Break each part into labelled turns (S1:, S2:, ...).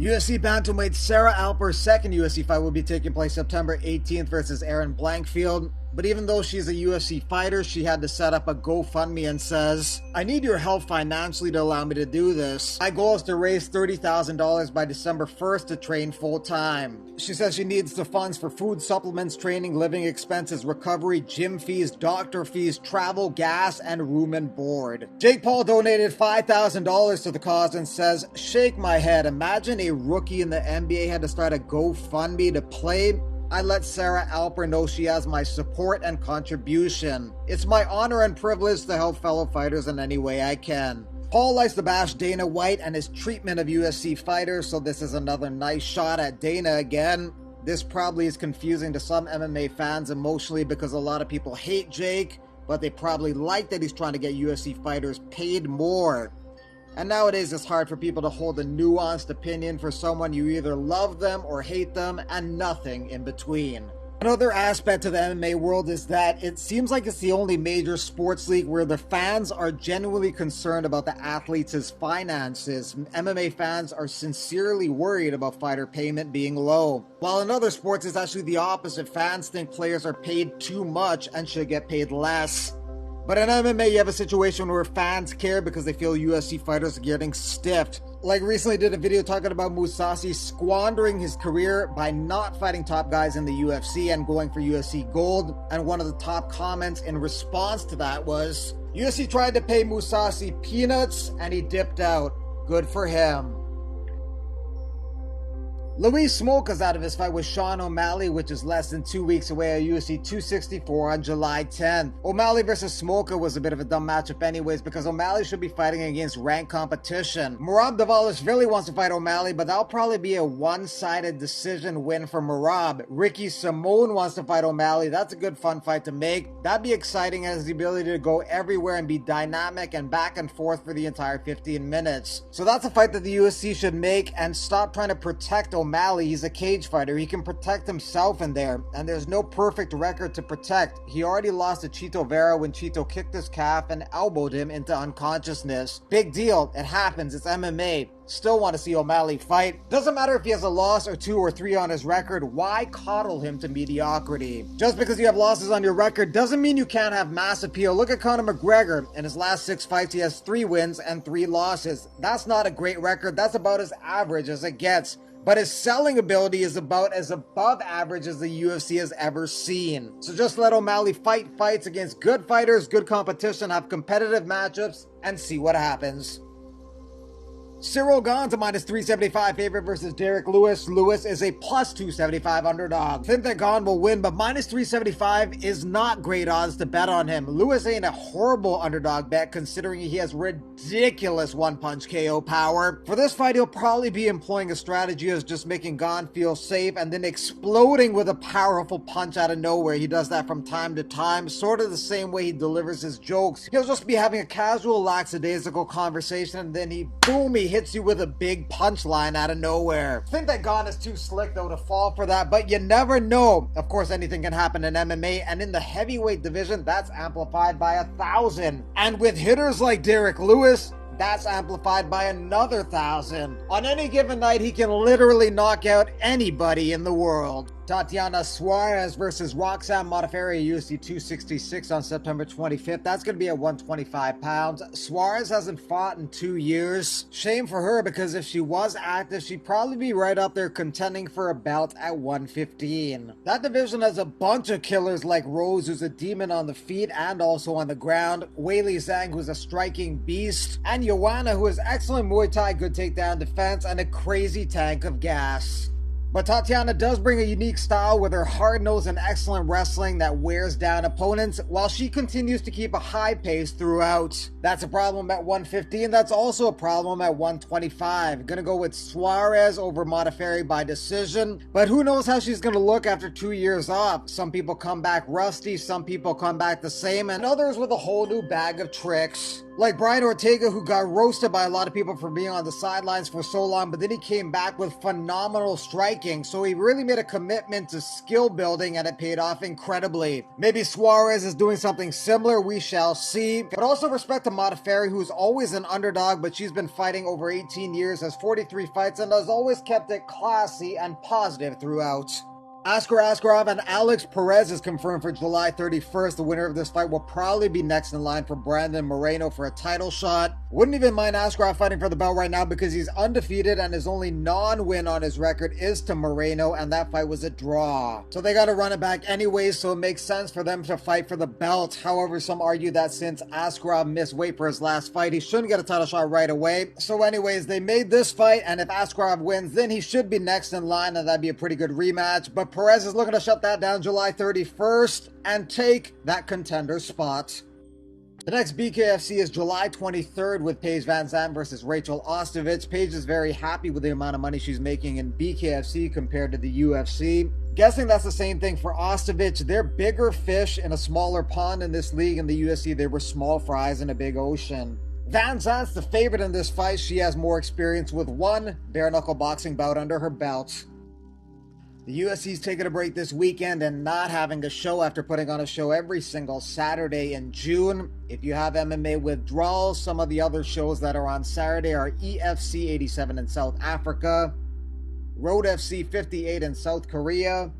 S1: UFC bantamweight Sarah Alpar's second UFC fight will be taking place September 18th versus Erin Blankfield. But even though she's a UFC fighter, she had to set up a GoFundMe and says, "I need your help financially to allow me to do this. My goal is to raise $30,000 by December 1st to train full-time." She says she needs the funds for food, supplements, training, living expenses, recovery, gym fees, doctor fees, travel, gas, and room and board. Jake Paul donated $5,000 to the cause and says, "Shake my head. Imagine a rookie in the NBA had to start a GoFundMe to play. I let Sarah Alpar know she has my support and contribution. It's my honor and privilege to help fellow fighters in any way I can." Paul likes to bash Dana White and his treatment of UFC fighters, so this is another nice shot at Dana again. This probably is confusing to some MMA fans emotionally because a lot of people hate Jake, but they probably like that he's trying to get UFC fighters paid more. And nowadays it's hard for people to hold a nuanced opinion for someone. You either love them or hate them and nothing in between. Another aspect of the MMA world is that it seems like it's the only major sports league where the fans are genuinely concerned about the athletes' finances. MMA fans are sincerely worried about fighter payment being low. While in other sports it's actually the opposite. Fans think players are paid too much and should get paid less. But in MMA, you have a situation where fans care because they feel UFC fighters are getting stiffed. Like recently did a video talking about Mousasi squandering his career by not fighting top guys in the UFC and going for UFC gold. And one of the top comments in response to that was, "UFC tried to pay Mousasi peanuts and he dipped out. Good for him." Luis Smolka's out of his fight with Sean O'Malley, which is less than 2 weeks away at UFC 264 on July 10th. O'Malley versus Smolka was a bit of a dumb matchup anyways because O'Malley should be fighting against ranked competition. Merab Dvalishvili wants to fight O'Malley, but that'll probably be a one-sided decision win for Merab. Ricky Simone wants to fight O'Malley. That's a good fun fight to make. That'd be exciting and has the ability to go everywhere and be dynamic and back and forth for the entire 15 minutes. So that's a fight that the UFC should make and stop trying to protect O'Malley. He's a cage fighter. He can protect himself in there, and there's no perfect record to protect. He already lost to Chito Vera when Chito kicked his calf and elbowed him into unconsciousness. Big deal. It happens. It's MMA. Still want to see O'Malley fight. Doesn't matter if he has a loss or 2 or 3 on his record. Why coddle him to mediocrity? Just because you have losses on your record doesn't mean you can't have mass appeal. Look at Conor McGregor. In his last 6 fights, he has 3 wins and 3 losses. That's not a great record. That's about as average as it gets. But his selling ability is about as above average as the UFC has ever seen. So just let O'Malley fight fights against good fighters, good competition, have competitive matchups, and see what happens. Cyril Gane's a -375 favorite versus Derek Lewis. Lewis is a +275 underdog. Think that Gane will win, but -375 is not great odds to bet on him. Lewis ain't a horrible underdog bet considering he has ridiculous one-punch KO power. For this fight, he'll probably be employing a strategy of just making Gane feel safe and then exploding with a powerful punch out of nowhere. He does that from time to time, sort of the same way he delivers his jokes. He'll just be having a casual, lackadaisical conversation and then he hits you with a big punchline out of nowhere. I think that Gane is too slick though to fall for that, but you never know. Of course, anything can happen in MMA, and in the heavyweight division, that's amplified by 1,000. And with hitters like Derek Lewis, that's amplified by another 1,000. On any given night, he can literally knock out anybody in the world. Tatiana Suarez versus Roxanne Modafferi, UFC 266 on September 25th. That's going to be at 125 pounds. Suarez hasn't fought in 2 years. Shame for her, because if she was active, she'd probably be right up there contending for a belt at 115. That division has a bunch of killers like Rose, who's a demon on the feet and also on the ground, Weili Zhang, who's a striking beast, and Joanna, who has excellent Muay Thai, good takedown defense, and a crazy tank of gas. But Tatiana does bring a unique style with her hard nose and excellent wrestling that wears down opponents, while she continues to keep a high pace throughout. That's a problem at 115. That's also a problem at 125. Gonna go with Suarez over Modafferi by decision, but who knows how she's gonna look after 2 years off. Some people come back rusty, some people come back the same, and others with a whole new bag of tricks. Like Brian Ortega, who got roasted by a lot of people for being on the sidelines for so long, but then he came back with phenomenal striking, so he really made a commitment to skill building and it paid off incredibly. Maybe Suarez is doing something similar, we shall see. But also respect to Modafferi, who's always an underdog, but she's been fighting over 18 years, has 43 fights, and has always kept it classy and positive throughout. Askarov and Alex Perez is confirmed for July 31st. The winner of this fight will probably be next in line for Brandon Moreno for a title shot. Wouldn't even mind Askarov fighting for the belt right now because he's undefeated and his only non-win on his record is to Moreno, and that fight was a draw. So they got to run it back anyways, so it makes sense for them to fight for the belt. However, some argue that since Askarov missed weight for his last fight, he shouldn't get a title shot right away. So anyways, they made this fight, and if Askarov wins, then he should be next in line, and that'd be a pretty good rematch. But Perez is looking to shut that down July 31st and take that contender spot. The next BKFC is July 23rd with Paige Vanzant versus Rachel Ostovich. Paige is very happy with the amount of money she's making in BKFC compared to the UFC. Guessing that's the same thing for Ostovich. They're bigger fish in a smaller pond in this league. In the UFC, they were small fries in a big ocean. Vanzant's the favorite in this fight. She has more experience with one bare-knuckle boxing bout under her belt. The UFC's taking a break this weekend and not having a show after putting on a show every single Saturday in June. If you have MMA withdrawals, some of the other shows that are on Saturday are EFC 87 in South Africa, Road FC 58 in South Korea,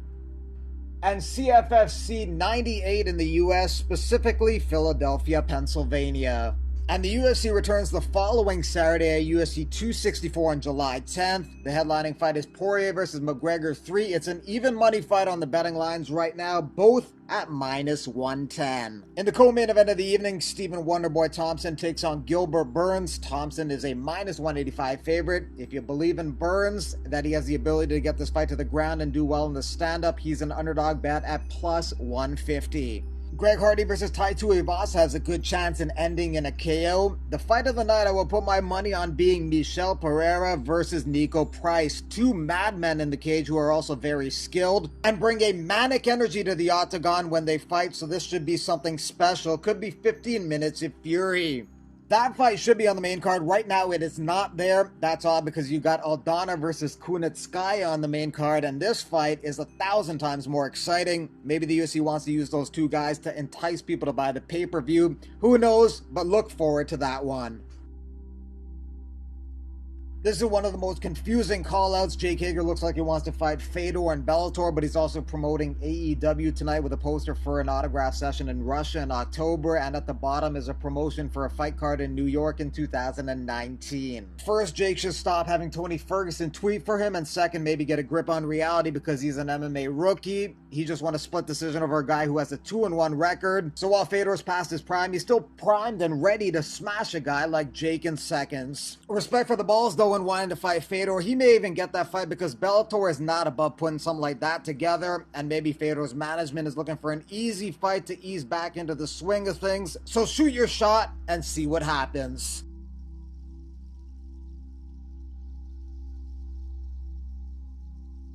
S1: and CFFC 98 in the US, specifically Philadelphia, Pennsylvania. And the UFC returns the following Saturday at UFC 264 on July 10th. The headlining fight is Poirier versus McGregor 3. It's an even money fight on the betting lines right now, both at -110. In the co-main event of the evening, Stephen Wonderboy Thompson takes on Gilbert Burns. Thompson is a -185 favorite. If you believe in Burns, that he has the ability to get this fight to the ground and do well in the stand-up, he's an underdog bet at +150. Greg Hardy versus Tai Tuivasa has a good chance in ending in a KO. The fight of the night, I will put my money on being Michel Pereira versus Nico Price. Two madmen in the cage who are also very skilled and bring a manic energy to the octagon when they fight, so this should be something special. Could be 15 minutes of fury. That fight should be on the main card. Right now, it is not there. That's odd because you got Aldana versus Kunitskaya on the main card, and this fight is 1,000 times more exciting. Maybe the UFC wants to use those two guys to entice people to buy the pay-per-view. Who knows? But look forward to that one. This is one of the most confusing call-outs. Jake Hager looks like he wants to fight Fedor and Bellator, but he's also promoting AEW tonight with a poster for an autograph session in Russia in October, and at the bottom is a promotion for a fight card in New York in 2019. First, Jake should stop having Tony Ferguson tweet for him, and second, maybe get a grip on reality because he's an MMA rookie. He just won a split decision over a guy who has a 2-1 record. So while Fedor's past his prime, he's still primed and ready to smash a guy like Jake in seconds. Respect for the balls, though, in wanting to fight Fedor. He may even get that fight because Bellator is not above putting something like that together, and maybe Fedor's management is looking for an easy fight to ease back into the swing of things. So shoot your shot and see what happens.